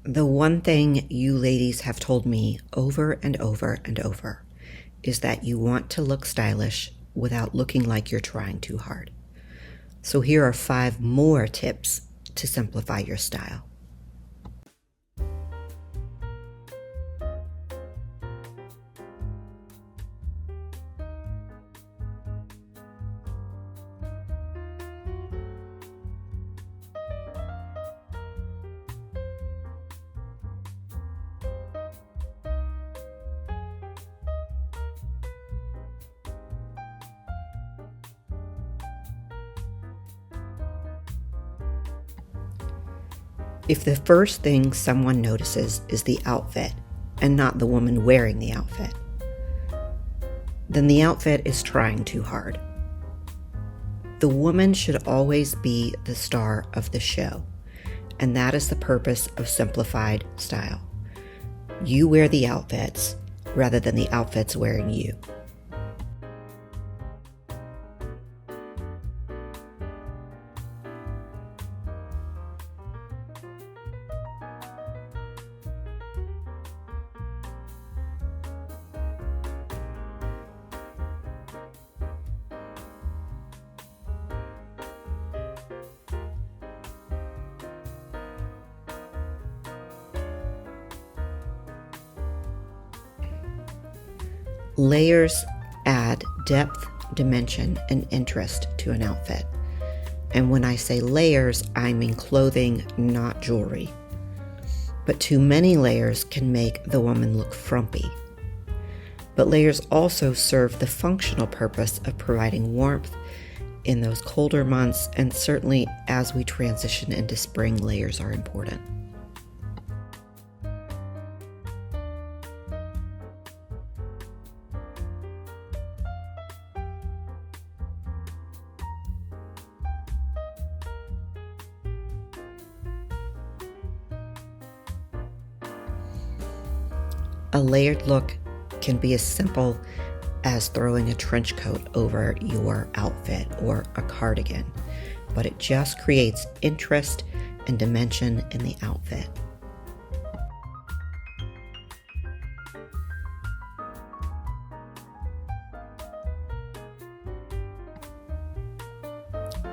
The one thing you ladies have told me over and over and over is that you want to look stylish without looking like you're trying too hard. So here are 5 more tips to simplify your style. If the first thing someone notices is the outfit and not the woman wearing the outfit, then the outfit is trying too hard. The woman should always be the star of the show, and that is the purpose of simplified style. You wear the outfits rather than the outfits wearing you. Layers add depth, dimension, and interest to an outfit. And when I say layers, I mean clothing, not jewelry. But too many layers can make the woman look frumpy. But layers also serve the functional purpose of providing warmth in those colder months, and certainly as we transition into spring, layers are important. A layered look can be as simple as throwing a trench coat over your outfit or a cardigan, but it just creates interest and dimension in the outfit.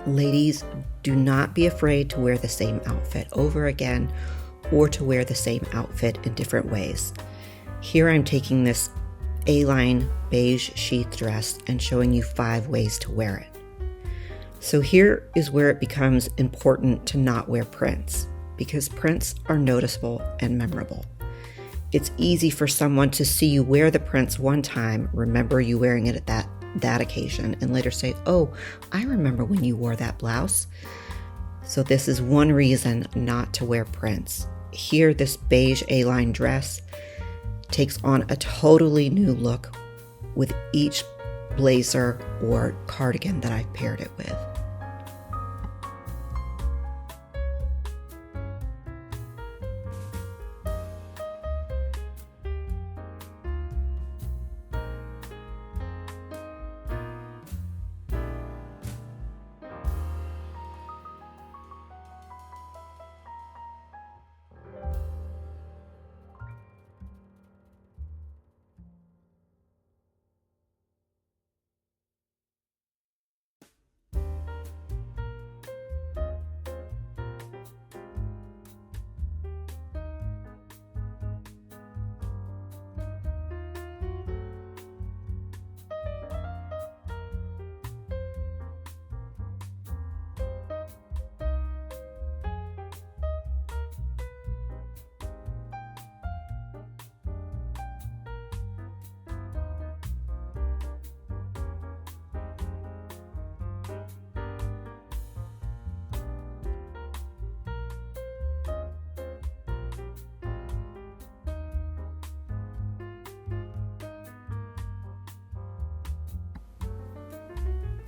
Ladies, do not be afraid to wear the same outfit over again or to wear the same outfit in different ways. Here I'm taking this A-line beige sheath dress and showing you 5 ways to wear it. So here is where it becomes important to not wear prints, because prints are noticeable and memorable. It's easy for someone to see you wear the prints one time, remember you wearing it at that occasion, and later say, "Oh, I remember when you wore that blouse." So this is one reason not to wear prints. Here, this beige A-line dress takes on a totally new look with each blazer or cardigan that I've paired it with.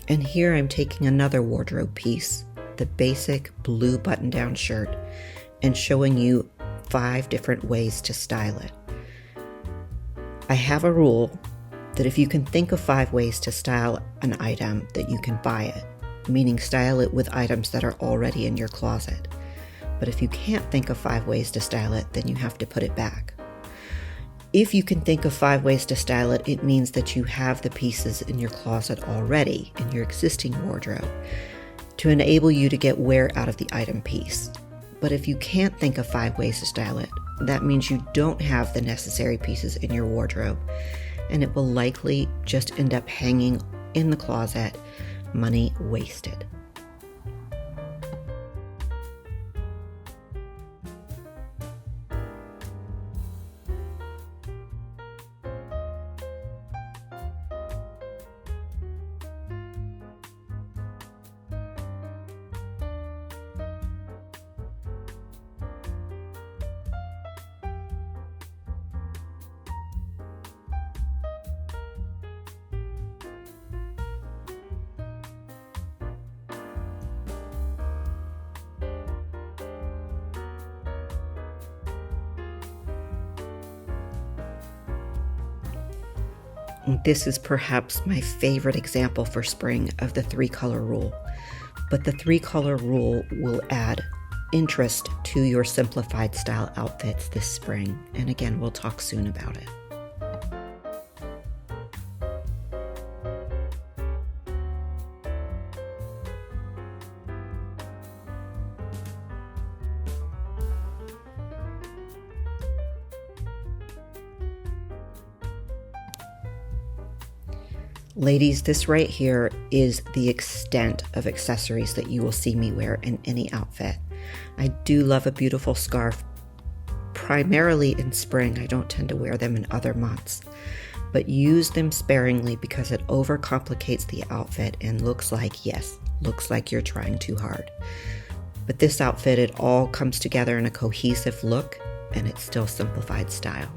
And here I'm taking another wardrobe piece, the basic blue button-down shirt, and showing you 5 different ways to style it. I have a rule that if you can think of 5 ways to style an item, that you can buy it, meaning style it with items that are already in your closet. But if you can't think of 5 ways to style it, then you have to put it back. If you can think of 5 ways to style it, it means that you have the pieces in your closet already in your existing wardrobe to enable you to get wear out of the item piece. But if you can't think of 5 ways to style it, that means you don't have the necessary pieces in your wardrobe, and it will likely just end up hanging in the closet, money wasted. This is perhaps my favorite example for spring of the 3-color rule, but the 3-color rule will add interest to your simplified style outfits this spring, and again, we'll talk soon about it. Ladies, this right here is the extent of accessories that you will see me wear in any outfit. I do love a beautiful scarf, primarily in spring. I don't tend to wear them in other months, but use them sparingly because it overcomplicates the outfit and looks like you're trying too hard. But this outfit, it all comes together in a cohesive look, and it's still simplified style.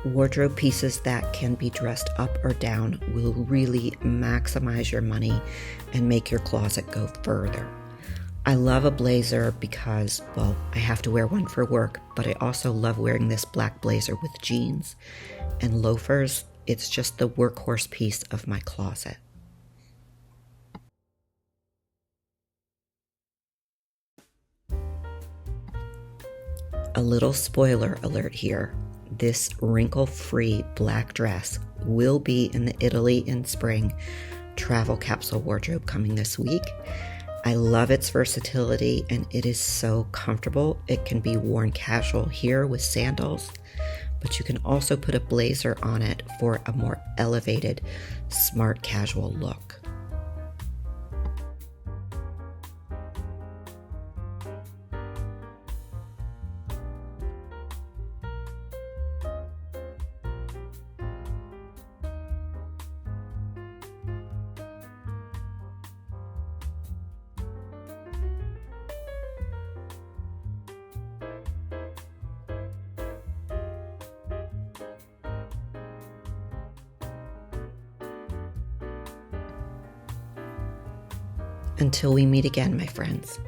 Wardrobe pieces that can be dressed up or down will really maximize your money and make your closet go further. I love a blazer because, well, I have to wear one for work, but I also love wearing this black blazer with jeans and loafers. It's just the workhorse piece of my closet. A little spoiler alert here. This wrinkle-free black dress will be in the Italy in Spring travel capsule wardrobe coming this week. I love its versatility and it is so comfortable. It can be worn casual here with sandals, but you can also put a blazer on it for a more elevated, smart casual look. Until we meet again, my friends.